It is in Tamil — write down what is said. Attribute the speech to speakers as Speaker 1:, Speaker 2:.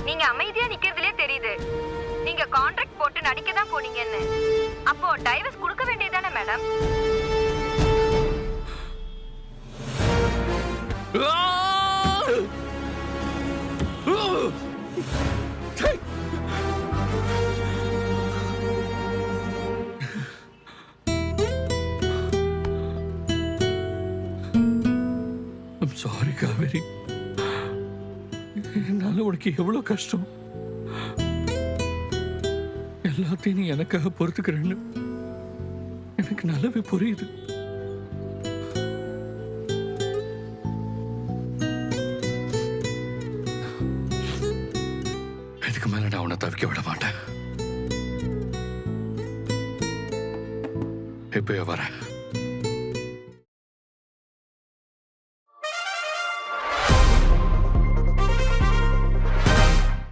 Speaker 1: நீங்க அமைதியா நிக்கிறதுலயே தெரியுது நீங்க கான்ட்ராக்ட் போட்டு நடிக்க தான் போனீங்கன்னு. அப்போ டைவர்ஸ் கொடுக்க வேண்டியதானே மேடம்?
Speaker 2: சாரி காவேரி, என்னால உனக்கு எவ்வளவு கஷ்டம். எல்லாத்தையும் நீ எனக்காக பொறுத்துக்கிறேன்னு எனக்கு நல்லாவே புரியுது. இதுக்கு மேல நான் உன்னை தவிக்க விட மாட்டேன். இப்பயே வரேன்.